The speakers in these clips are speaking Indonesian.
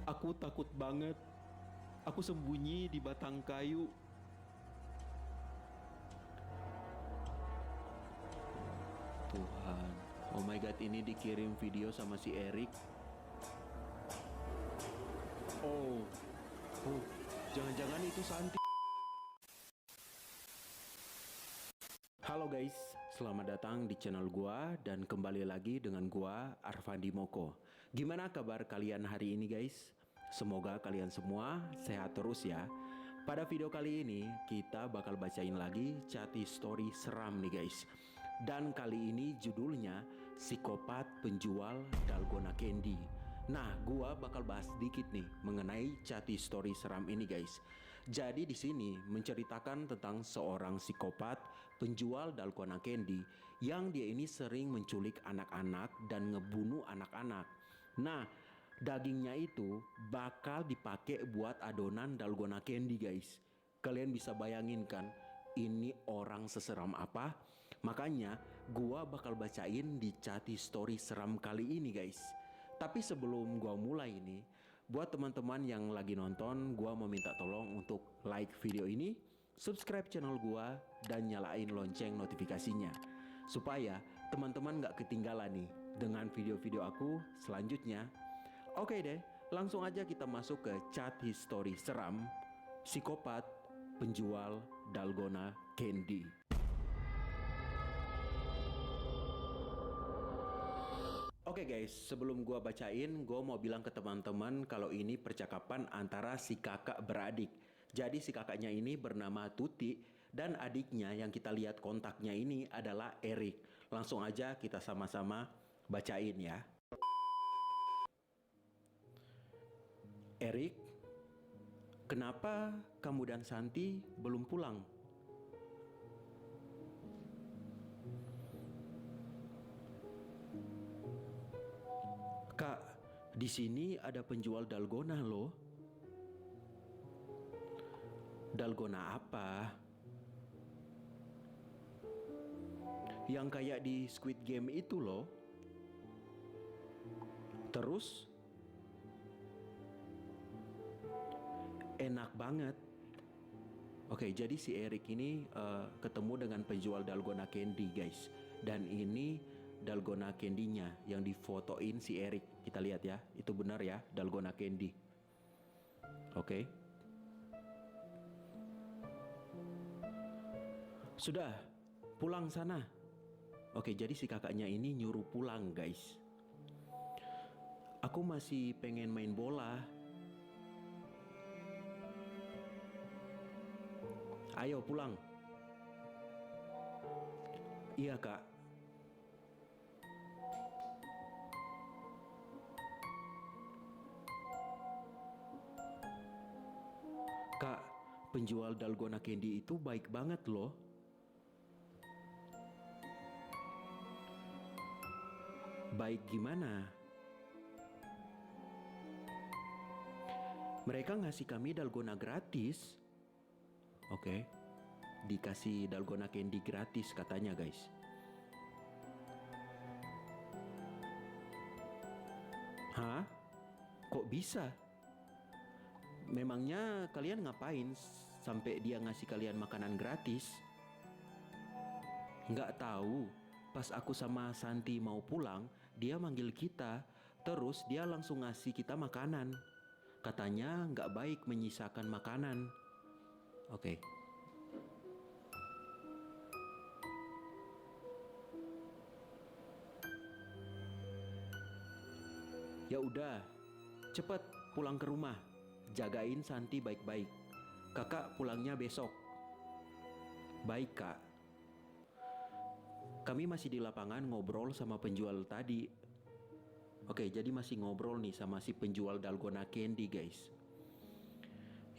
Aku takut banget. Aku sembunyi di batang kayu. Tuhan, oh my god, ini dikirim video sama si Erik. Oh, oh, jangan-jangan itu Santi. Halo guys, selamat datang di channel gua dan kembali lagi dengan gua Arfandi Moko. Gimana kabar kalian hari ini guys? Semoga kalian semua sehat terus ya. Pada video kali ini kita bakal bacain lagi chat history seram nih guys. Dan kali ini judulnya Psikopat Penjual Dalgona Candy. Nah, gua bakal bahas sedikit nih mengenai chat history seram ini guys. Jadi di sini menceritakan tentang seorang psikopat penjual dalgona candy yang dia ini sering menculik anak-anak dan ngebunuh anak-anak. Nah, dagingnya itu bakal dipakai buat adonan dalgona candy guys. Kalian bisa bayangin kan? Ini orang seseram apa? Makanya gua bakal bacain di chat history seram kali ini guys. Tapi sebelum gua mulai ini, buat teman-teman yang lagi nonton, gua mau minta tolong untuk like video ini, subscribe channel gua, dan nyalain lonceng notifikasinya supaya teman-teman gak ketinggalan nih dengan video-video aku selanjutnya. Oke deh, langsung aja kita masuk ke chat history seram Psikopat Penjual Dalgona Candy. Oke guys, sebelum gua bacain, gua mau bilang ke teman-teman kalau ini percakapan antara si kakak beradik. Jadi si kakaknya ini bernama Tuti dan adiknya yang kita lihat kontaknya ini adalah Erik. Langsung aja kita sama-sama bacain ya. Erik, kenapa kamu dan Santi belum pulang? Kak, di sini ada penjual dalgona loh. Dalgona apa? Yang kayak di Squid Game itu loh. Terus? Enak banget. Oke, jadi si Erik ini ketemu dengan penjual dalgona candy guys. Dan ini dalgona candy-nya yang difotoin si Erik. Kita lihat ya, itu benar ya, dalgona candy. Oke. Sudah, pulang sana. Oke, jadi si kakaknya ini nyuruh pulang guys. Aku masih pengen main bola. Ayo pulang. Iya kak. Kak, penjual dalgona candy itu baik banget loh. Baik gimana? Mereka ngasih kami dalgona gratis. Oke, dikasih dalgona candy gratis katanya guys. Hah? Kok bisa? Memangnya kalian ngapain sampai dia ngasih kalian makanan gratis? Nggak tahu. Pas aku sama Santi mau pulang, dia manggil kita. Terus dia langsung ngasih kita makanan. Katanya nggak baik menyisakan makanan. Oke. Ya udah, cepet pulang ke rumah. Jagain Santi baik-baik. Kakak pulangnya besok. Baik kak. Kami masih di lapangan ngobrol sama penjual tadi. Oke, jadi masih ngobrol nih sama si penjual dalgona candy guys.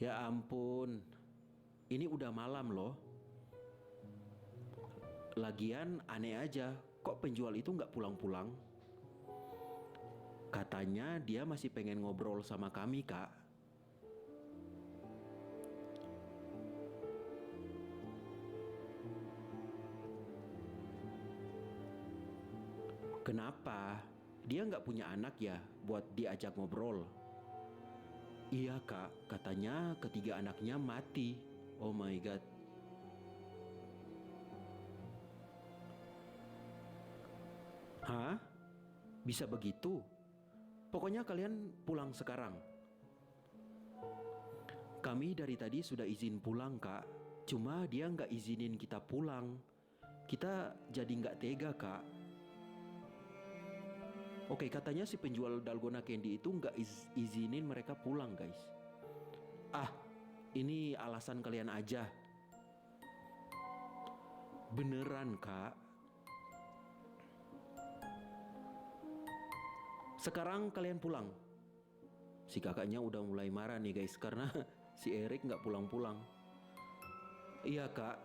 Ya ampun, ini udah malam loh. Lagian aneh aja, kok penjual itu nggak pulang-pulang? Katanya dia masih pengen ngobrol sama kami kak. Kenapa? Dia nggak punya anak ya buat diajak ngobrol? Iya kak, katanya ketiga anaknya mati. Oh my god. Hah? Bisa begitu? Pokoknya kalian pulang sekarang. Kami dari tadi sudah izin pulang kak. Cuma dia nggak izinin kita pulang. Kita jadi nggak tega kak. Oke, katanya si penjual dalgona candy itu nggak izinin mereka pulang guys. Ah, ini alasan kalian aja. Beneran kak. Sekarang kalian pulang. Si kakaknya udah mulai marah nih guys karena si Erik nggak pulang-pulang. Iya kak.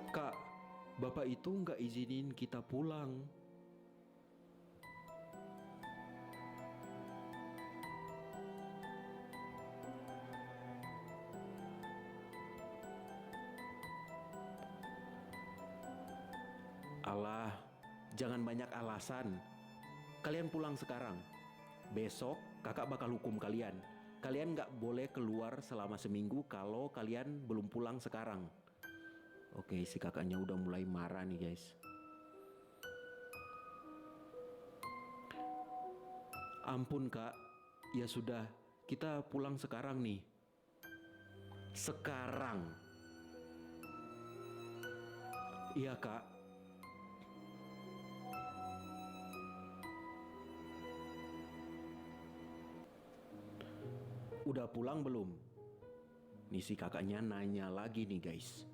Kak, bapak itu nggak izinin kita pulang. Alah, jangan banyak alasan. Kalian pulang sekarang. Besok kakak bakal hukum kalian. Kalian nggak boleh keluar selama seminggu kalau kalian belum pulang sekarang. Oke, si kakaknya udah mulai marah nih guys. Ampun kak, ya sudah, kita pulang sekarang nih. Sekarang. Iya kak. Udah pulang belum? Nih si kakaknya nanya lagi nih guys.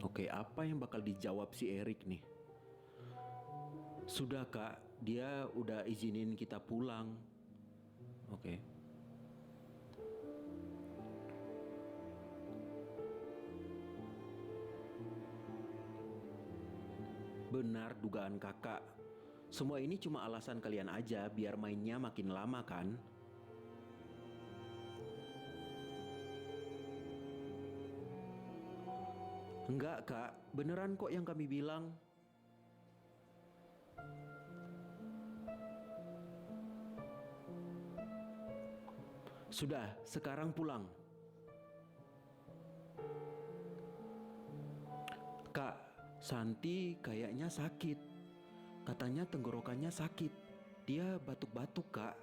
Oke, apa yang bakal dijawab si Erik nih? Sudah kak, dia udah izinin kita pulang. Oke. Benar dugaan kakak. Semua ini cuma alasan kalian aja biar mainnya makin lama kan? Enggak kak, beneran kok yang kami bilang. Sudah, sekarang pulang. Kak, Santi kayaknya sakit. Katanya tenggorokannya sakit. Dia batuk-batuk kak.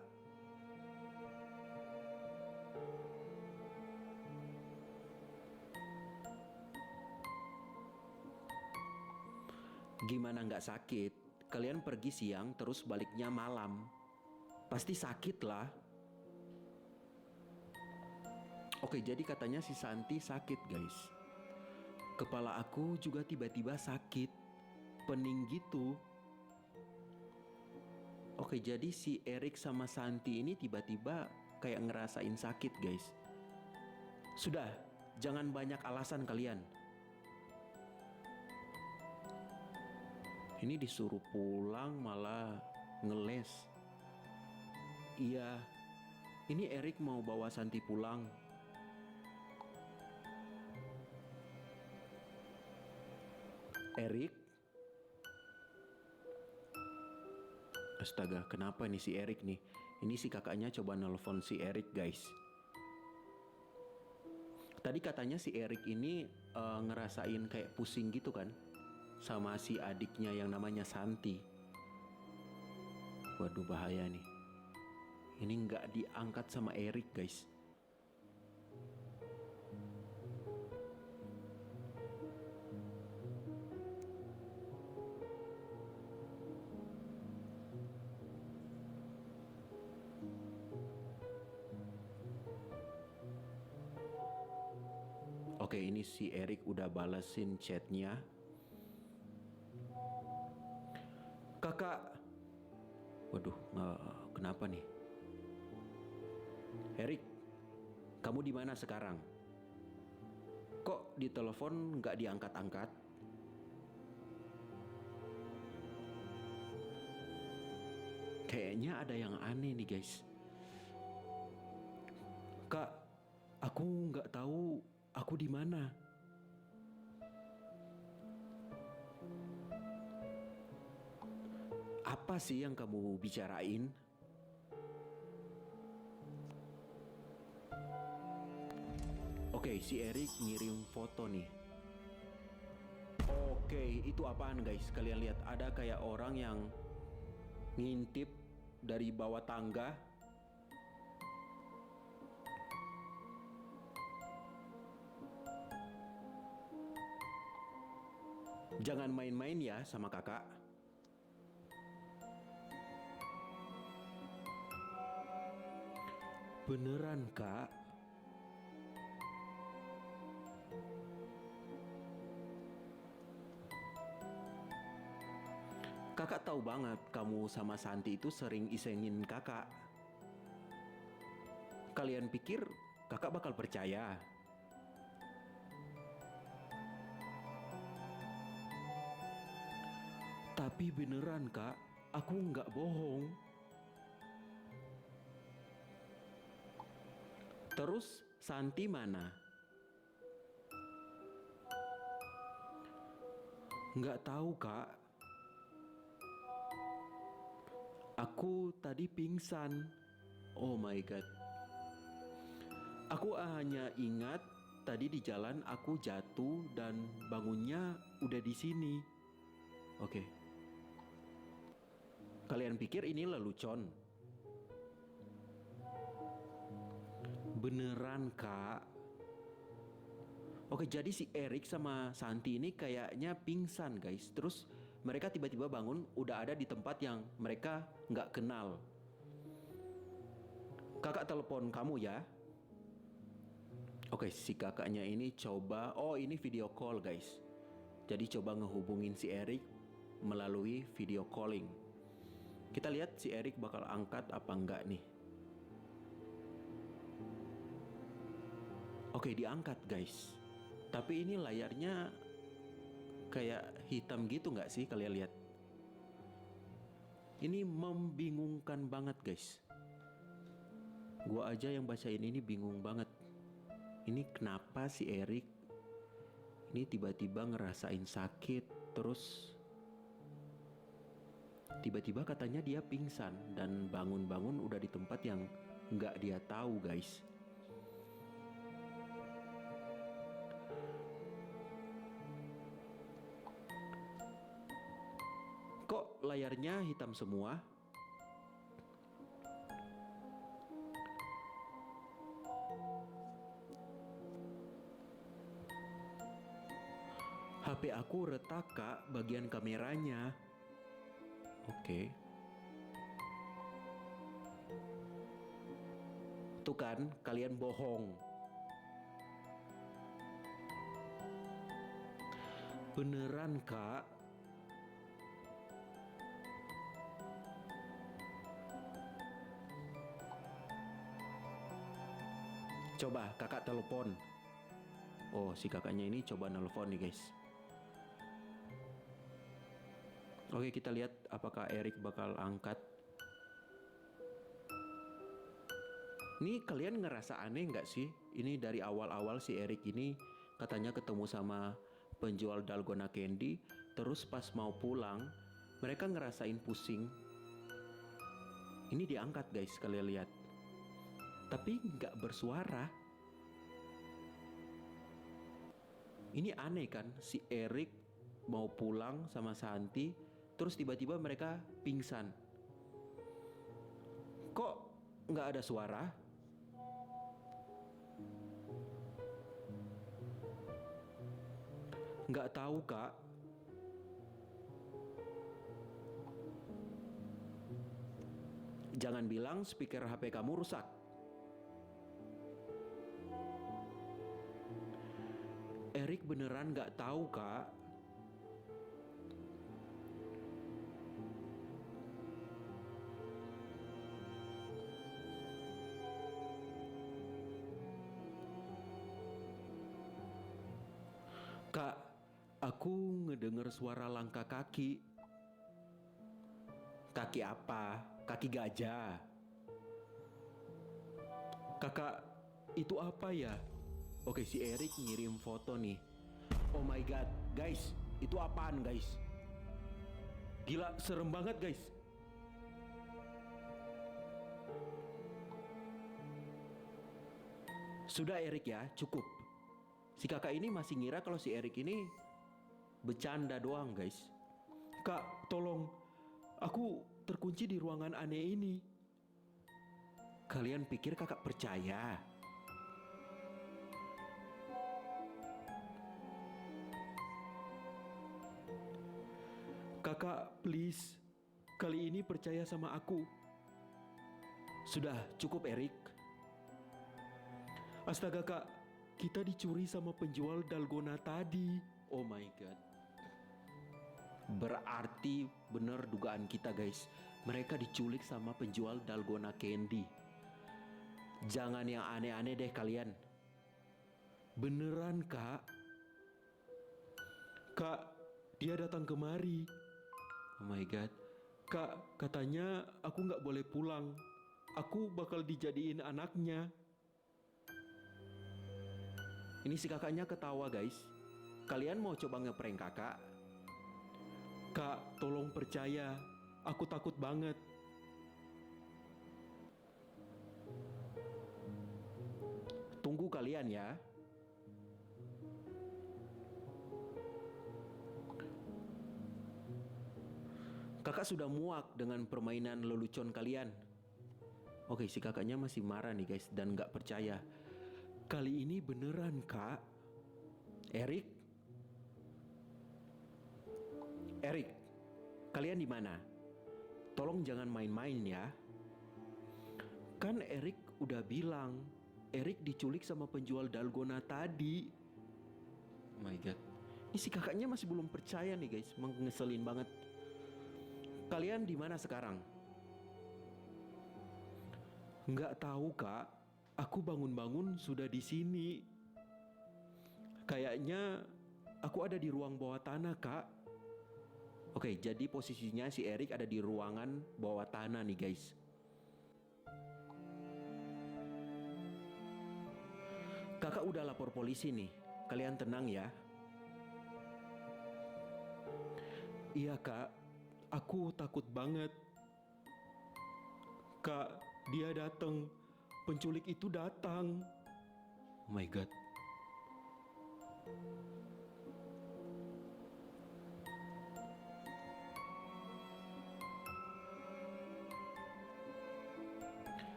Gimana nggak sakit? Kalian pergi siang terus baliknya malam. Pasti sakit lah. Oke, jadi katanya si Santi sakit guys. Kepala aku juga tiba-tiba sakit. Pening gitu. Oke, jadi si Erik sama Santi ini tiba-tiba kayak ngerasain sakit guys. Sudah, jangan banyak alasan kalian. Ini disuruh pulang malah ngeles. Iya, ini Erik mau bawa Santi pulang. Erik? Astaga, kenapa nih si Erik nih? Ini si kakaknya coba nelpon si Erik guys. Tadi katanya si Erik ini ngerasain kayak pusing gitu kan? Sama si adiknya yang namanya Santi. Waduh bahaya nih. Ini nggak diangkat sama Erik guys. Oke, ini si Erik udah balesin chatnya. Kakak, waduh, kenapa nih? Erik, kamu di mana sekarang? Kok di telepon nggak diangkat-angkat? Kayaknya ada yang aneh nih guys. Kak, aku nggak tahu aku di mana. Apa sih yang kamu bicarain? Oke, si Erik ngirim foto nih. Oke, itu apaan guys? Kalian lihat ada kayak orang yang ngintip dari bawah tangga. Jangan main-main ya sama kakak. Beneran kak? Kakak tahu banget kamu sama Santi itu sering isengin kakak. Kalian pikir kakak bakal percaya? Tapi beneran kak, aku nggak bohong. Terus Santi mana? Nggak tahu kak. Aku tadi pingsan. Oh my god. Aku hanya ingat tadi di jalan aku jatuh dan bangunnya udah di sini. Oke. Kalian pikir ini lelucon? Beneran kak. Oke, jadi si Erik sama Santi ini kayaknya pingsan guys. Terus mereka tiba-tiba bangun udah ada di tempat yang mereka nggak kenal. Kakak telepon kamu ya. Oke, si kakaknya ini coba. Oh, ini video call guys. Jadi coba ngehubungin si Erik melalui video calling. Kita lihat si Erik bakal angkat apa enggak nih. Oke, diangkat guys. Tapi ini layarnya kayak hitam gitu nggak sih kalian lihat? Ini membingungkan banget guys. Gua aja yang bacain ini bingung banget. Ini kenapa si Erik ini tiba-tiba ngerasain sakit, terus tiba-tiba katanya dia pingsan dan bangun-bangun udah di tempat yang nggak dia tahu guys. Kok layarnya hitam semua? HP aku retak kak bagian kameranya. Oke. Tuh kan, kalian bohong. Beneran kak? Coba kakak telepon. Oh, si kakaknya ini coba nelpon nih guys. Oke, kita lihat apakah Erik bakal angkat. Ini kalian ngerasa aneh nggak sih? Ini dari awal-awal si Erik ini katanya ketemu sama penjual dalgona candy, terus pas mau pulang mereka ngerasain pusing. Ini diangkat guys, kalian lihat. Tapi nggak bersuara. Ini aneh kan, si Erik mau pulang sama Santi, terus tiba-tiba mereka pingsan. Kok nggak ada suara? Nggak tahu kak. Jangan bilang speaker HP kamu rusak. Erik beneran nggak tahu kak. Kak, aku ngedenger suara langkah kaki. Kaki apa? Kaki gajah. Kakak, itu apa ya? Oke, si Erik ngirim foto nih. Oh my god, guys, itu apaan guys? Gila, serem banget guys. Sudah Erik ya, cukup. Si kakak ini masih ngira kalau si Erik ini bercanda doang guys. Kak, tolong. Aku terkunci di ruangan aneh ini. Kalian pikir kakak percaya? Kakak, please. Kali ini percaya sama aku. Sudah, cukup Erik. Astaga kak, kita dicuri sama penjual dalgona tadi. Oh my god. Berarti bener dugaan kita guys. Mereka diculik sama penjual dalgona candy. Jangan yang aneh-aneh deh kalian. Beneran kak? Kak, dia datang kemari. Oh my god. Kak, katanya aku gak boleh pulang. Aku bakal dijadiin anaknya. Ini si kakaknya ketawa guys. Kalian mau coba ngeprank kakak? Kak, tolong percaya. Aku takut banget. Tunggu kalian ya. Kakak sudah muak dengan permainan lelucon kalian. Oke, si kakaknya masih marah nih guys dan gak percaya. Kali ini beneran kak. Erik? Erik, kalian di mana? Tolong jangan main-main ya. Kan Erik udah bilang, Erik diculik sama penjual dalgona tadi. Oh my god. Ini si kakaknya masih belum percaya nih guys, ngeselin banget. Kalian di mana sekarang? Nggak tahu kak. Aku bangun-bangun sudah di sini. Kayaknya aku ada di ruang bawah tanah kak. Oke, jadi posisinya si Erik ada di ruangan bawah tanah nih guys. Kakak udah lapor polisi nih. Kalian tenang ya. Iya kak, aku takut banget. Kak, dia datang. Penculik itu datang. Oh my god.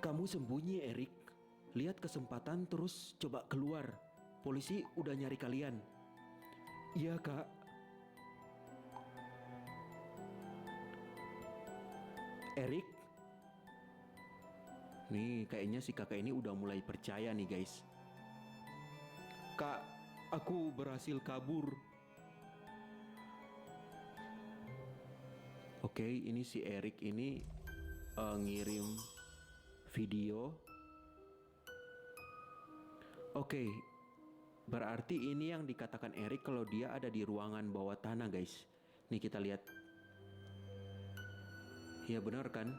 Kamu sembunyi, Erik. Lihat kesempatan terus coba keluar. Polisi udah nyari kalian. Iya, Kak. Erik? Nih, kayaknya si kakak ini udah mulai percaya nih, guys. Kak, aku berhasil kabur. Oke, ini si Erik ini ngirim video. Oke, berarti ini yang dikatakan Erik kalau dia ada di ruangan bawah tanah guys. Nih kita lihat. Ya benar kan?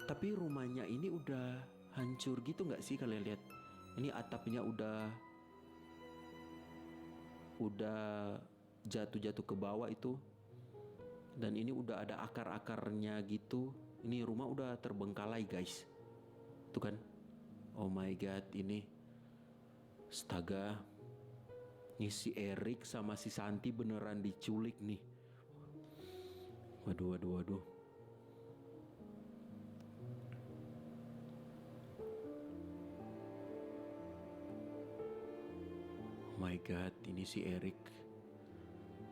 Tapi rumahnya ini udah hancur gitu nggak sih kalian lihat? Ini atapnya udah jatuh-jatuh ke bawah itu. Dan ini udah ada akar-akarnya gitu. Ini rumah udah terbengkalai guys. Tuh kan? Oh my god, ini astaga. Ini si Erik sama si Santi beneran diculik nih. Waduh, waduh, waduh. Oh my god, ini si Erik.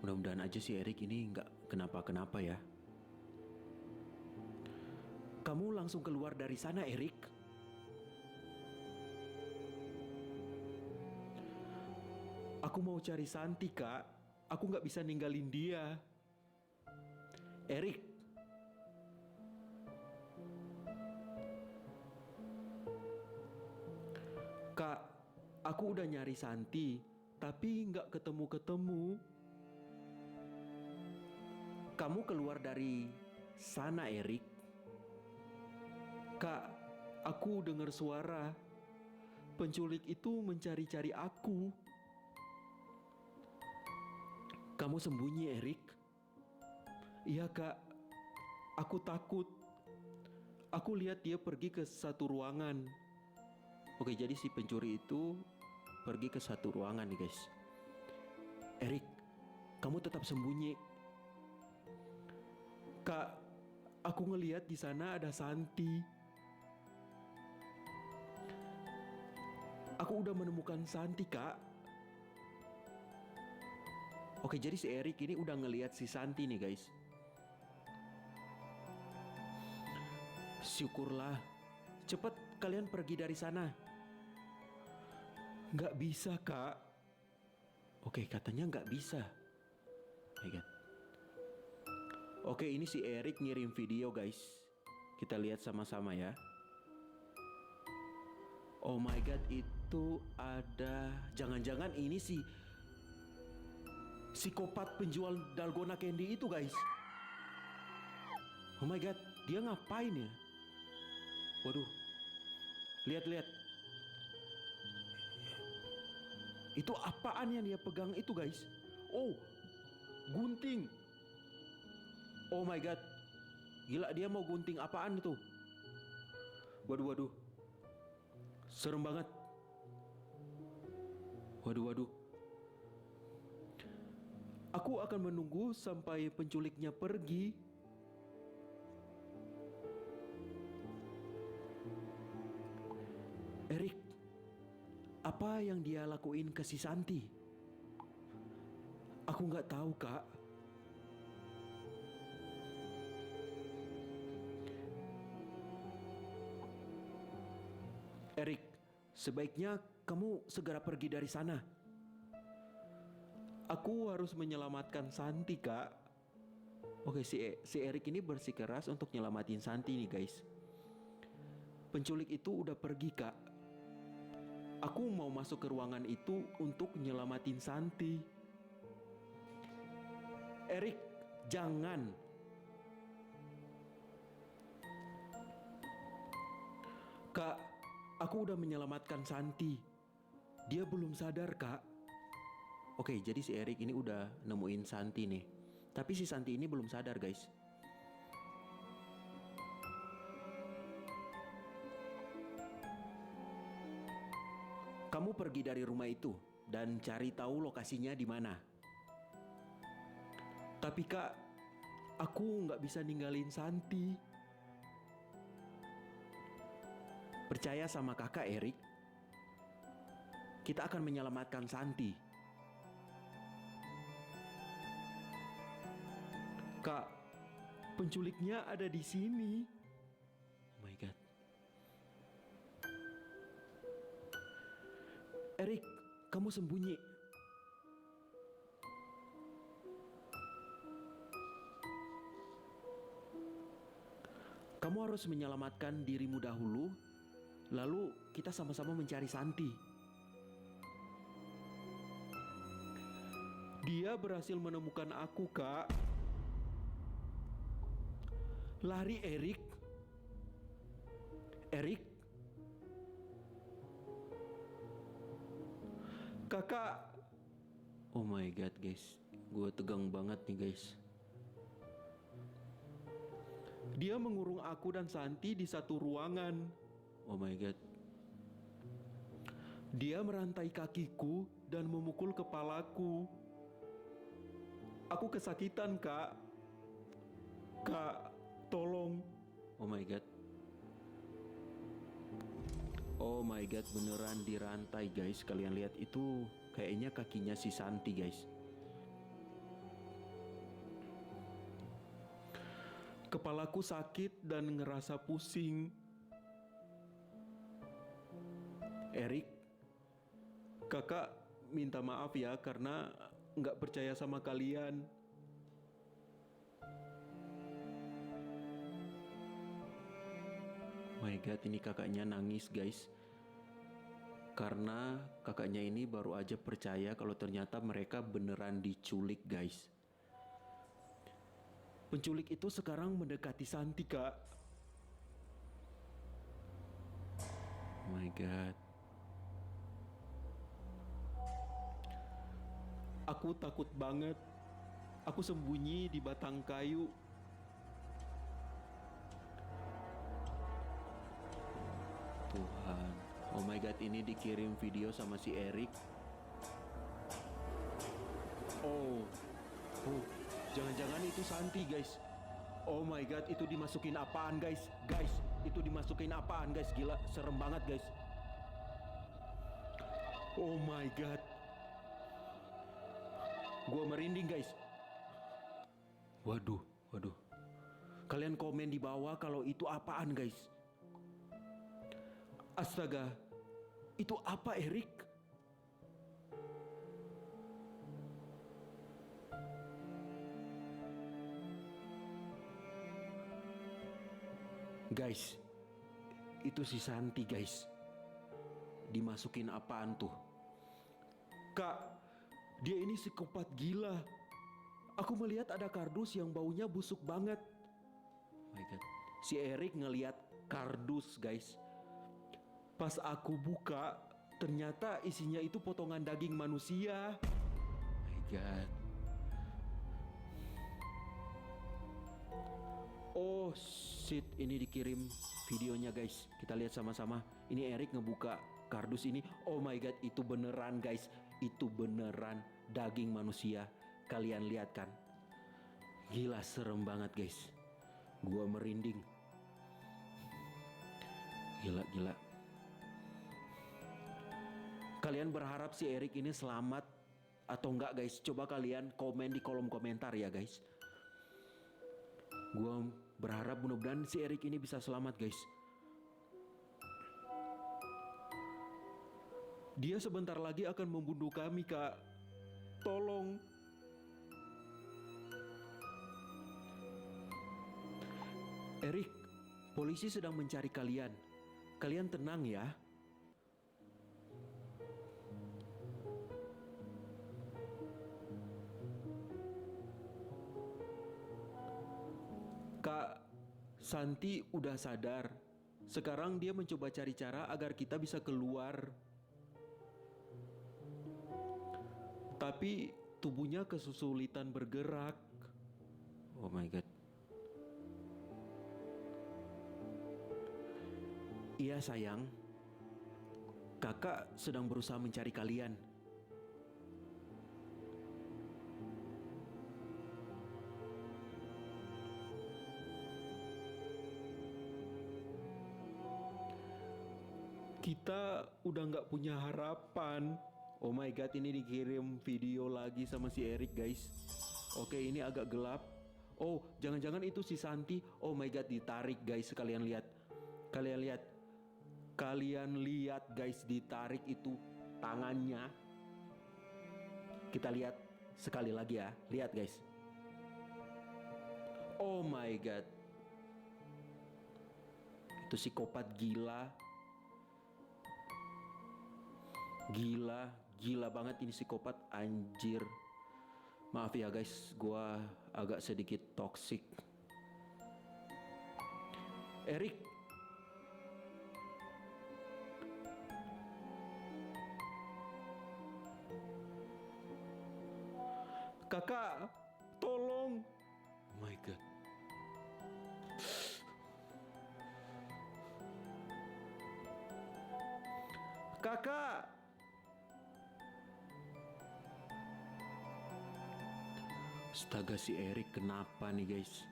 Mudah-mudahan aja si Erik ini nggak kenapa-kenapa ya. Kamu langsung keluar dari sana, Erik. Aku mau cari Santi, Kak. Aku nggak bisa ninggalin dia. Erik. Kak, aku udah nyari Santi, tapi nggak ketemu-ketemu. Kamu keluar dari sana, Erik. Kak, aku dengar suara. Penculik itu mencari-cari aku. Kamu sembunyi, Erik? Iya, Kak. Aku takut. Aku lihat dia pergi ke satu ruangan. Oke, jadi si pencuri itu pergi ke satu ruangan nih guys. Erik, kamu tetap sembunyi. Kak, aku ngelihat di sana ada Santi. Aku udah menemukan Santi, Kak. Oke, jadi si Erik ini udah ngelihat si Santi nih guys. Syukurlah. Cepet kalian pergi dari sana. Nggak bisa, Kak. Oke, katanya nggak bisa. My God. Oke, ini si Erik ngirim video guys. Kita lihat sama-sama ya. Oh my God, itu ada... Jangan-jangan ini si psikopat penjual dalgona candy itu guys. Oh my God, dia ngapain ya? Waduh, lihat-lihat. Itu apaan yang dia pegang itu guys? Oh, gunting. Oh my God, gila, dia mau gunting apaan itu? Waduh, serem banget. Waduh. Aku akan menunggu sampai penculiknya pergi. Erik, apa yang dia lakuin ke si Santi? Aku nggak tahu, Kak. Erik, sebaiknya kamu segera pergi dari sana. Aku harus menyelamatkan Santi, Kak. Oke, si Erik ini bersikeras untuk nyelamatin Santi nih, guys. Penculik itu udah pergi, Kak. Aku mau masuk ke ruangan itu untuk nyelamatin Santi. Erik, jangan. Kak, aku udah menyelamatkan Santi. Dia belum sadar, Kak. Oke, jadi si Erik ini udah nemuin Santi nih. Tapi si Santi ini belum sadar, guys. Kamu pergi dari rumah itu dan cari tahu lokasinya di mana. Tapi Kak, aku nggak bisa ninggalin Santi. Percaya sama kakak Erik. Kita akan menyelamatkan Santi. Kak, penculiknya ada di sini. Oh my God. Erik, kamu sembunyi. Kamu harus menyelamatkan dirimu dahulu, lalu kita sama-sama mencari Santi. Dia berhasil menemukan aku, Kak. Lari, Erik. Erik. Kakak. Oh my God, guys. Gue tegang banget nih, guys. Dia mengurung aku dan Santi di satu ruangan. Oh my God. Dia merantai kakiku dan memukul kepalaku. Aku kesakitan, Kak. Kak, tolong. Oh my God. Oh my God, beneran dirantai, guys. Kalian lihat itu kayaknya kakinya si Santi, guys. Kepalaku sakit dan ngerasa pusing. Erik, kakak minta maaf ya karena nggak percaya sama kalian. My God, ini kakaknya nangis, guys. Karena kakaknya ini baru aja percaya kalau ternyata mereka beneran diculik, guys. Penculik itu sekarang mendekati Santi, Kak. Oh my God. Aku takut banget. Aku sembunyi di batang kayu. Tuhan. Oh my god, ini dikirim video sama si Erik. Oh, jangan-jangan itu Santi guys. Oh my god, itu dimasukin apaan guys? Guys, itu dimasukin apaan guys? Gila, serem banget guys. Oh my god. Gua merinding guys. Waduh. Kalian komen di bawah kalau itu apaan guys. Astaga, itu apa Erik? Guys, itu si Santi guys. Dimasukin apaan tuh? Kak, dia ini psikopat gila. Aku melihat ada kardus yang baunya busuk banget. Oh my god. Si Erik ngelihat kardus guys. Pas aku buka, ternyata isinya itu potongan daging manusia. Oh my god. Oh shit, ini dikirim videonya guys. Kita lihat sama-sama. Ini Erik ngebuka kardus ini. Oh my god, itu beneran guys. Itu beneran daging manusia. Kalian lihat kan? Gila, serem banget guys. Gua merinding. Gila. Kalian berharap si Erik ini selamat atau enggak guys? Coba kalian komen di kolom komentar ya guys. Gua berharap mudah-mudahan si Erik ini bisa selamat guys. Dia sebentar lagi akan membunuh kami kak. Tolong. Erik, polisi sedang mencari kalian. Kalian tenang ya. Kak, Santi udah sadar. Sekarang dia mencoba cari cara agar kita bisa keluar. Tapi tubuhnya kesulitan bergerak. Oh my god. Iya sayang. Kakak sedang berusaha mencari kalian. Kita udah nggak punya harapan. Oh my god, ini dikirim video lagi sama si Erik guys. Oke, ini agak gelap. Oh, jangan-jangan itu si Santi. Oh my god, ditarik guys. Kalian lihat guys, ditarik itu tangannya. Kita lihat sekali lagi ya. Lihat guys. Oh my god. Itu psikopat gila. Gila banget ini psikopat, anjir. Maaf ya guys, gua agak sedikit toksik. Erik. Kakak, tolong. Oh my god. Kakak. Astaga, si Erik kenapa nih guys?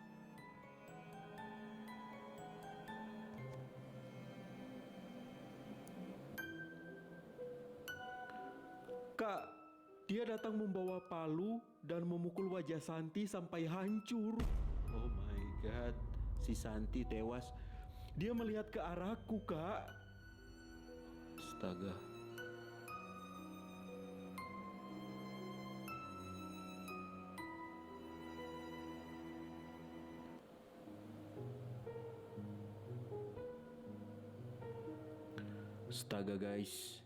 Kak, dia datang membawa palu dan memukul wajah Santi sampai hancur. Oh my god, si Santi tewas. Dia melihat ke arahku, Kak. Astaga. Astaga guys.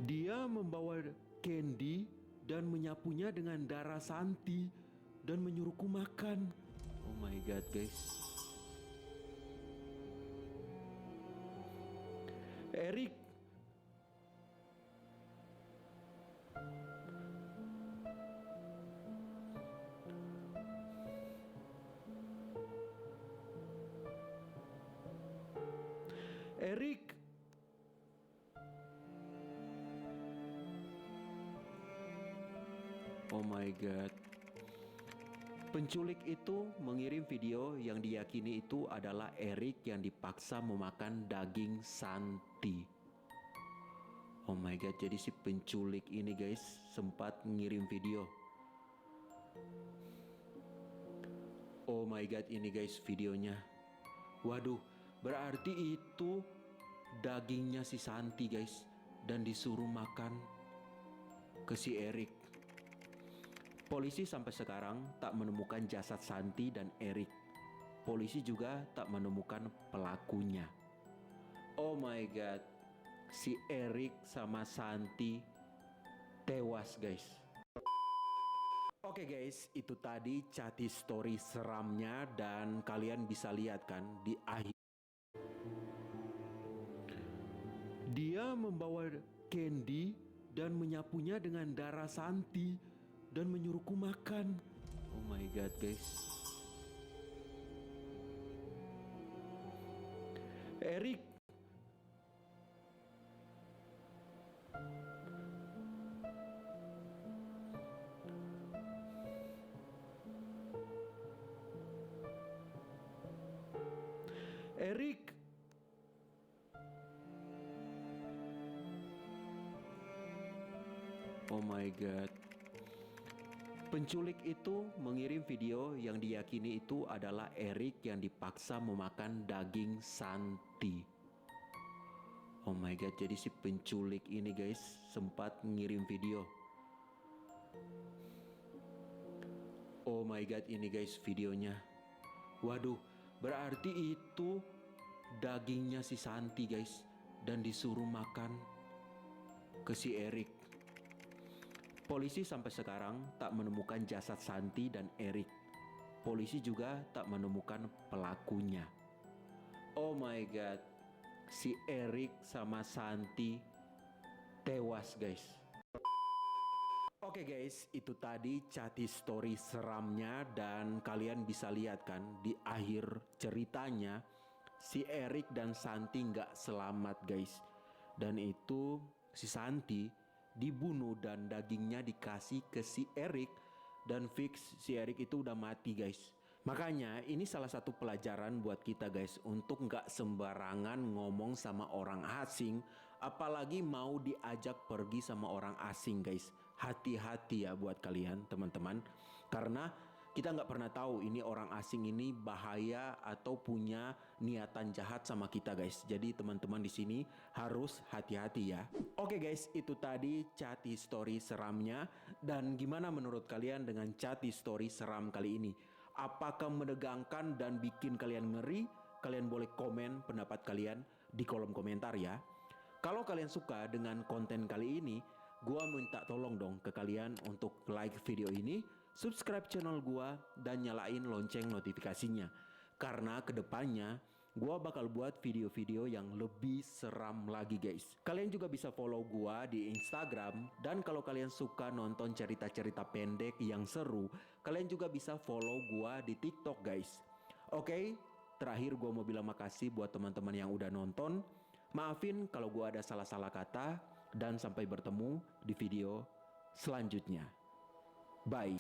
Dia membawa Candy dan menyapunya dengan darah Santi dan menyuruhku makan. Oh my god guys. Erik. Erik. Oh my god. Penculik itu mengirim video yang diyakini itu adalah Erik yang dipaksa memakan daging Santi. Oh my god, jadi si penculik ini guys sempat ngirim video. Oh my god, ini guys videonya. Waduh, berarti itu dagingnya si Santi guys, dan disuruh makan ke si Erik. Polisi sampai sekarang tak menemukan jasad Santi dan Erik. Polisi juga tak menemukan pelakunya. Oh my god, si Erik sama Santi tewas guys. Oke guys, itu tadi Cati Story seramnya, dan kalian bisa lihat kan di akhir. Dia membawa candy dan menyapunya dengan darah Santi dan menyuruhku makan. Oh my god guys. Erik. Erik. Oh my god. Penculik itu mengirim video yang diyakini itu adalah Erik yang dipaksa memakan daging Santi. Oh my god, jadi si penculik ini guys sempat ngirim video. Oh my god, ini guys videonya. Waduh, berarti itu dagingnya si Santi guys, dan disuruh makan ke si Erik. Polisi sampai sekarang tak menemukan jasad Santi dan Erik. Polisi juga tak menemukan pelakunya. Oh my god, si Erik sama Santi tewas guys. Oke guys, itu tadi Cati Story seramnya, dan kalian bisa lihat kan di akhir ceritanya si Erik dan Santi nggak selamat guys. Dan itu si Santi dibunuh dan dagingnya dikasih ke si Erik, dan fix si Erik itu udah mati guys. Makanya ini salah satu pelajaran buat kita guys, untuk nggak sembarangan ngomong sama orang asing, apalagi mau diajak pergi sama orang asing guys. Hati-hati ya buat kalian teman-teman, karena kita nggak pernah tahu ini orang asing ini bahaya atau punya niatan jahat sama kita guys. Jadi teman-teman di sini harus hati-hati ya. Oke guys, itu tadi Cati Story seramnya. Dan gimana menurut kalian dengan Cati Story seram kali ini? Apakah menegangkan dan bikin kalian ngeri? Kalian boleh komen pendapat kalian di kolom komentar ya. Kalau kalian suka dengan konten kali ini, gua minta tolong dong ke kalian untuk like video ini, subscribe channel gua, dan nyalain lonceng notifikasinya. Karena kedepannya gua bakal buat video-video yang lebih seram lagi guys. Kalian juga bisa follow gua di Instagram, dan kalau kalian suka nonton cerita-cerita pendek yang seru, kalian juga bisa follow gua di TikTok guys. Oke, terakhir gua mau bilang makasih buat teman-teman yang udah nonton. Maafin kalau gua ada salah-salah kata, dan sampai bertemu di video selanjutnya. Bye.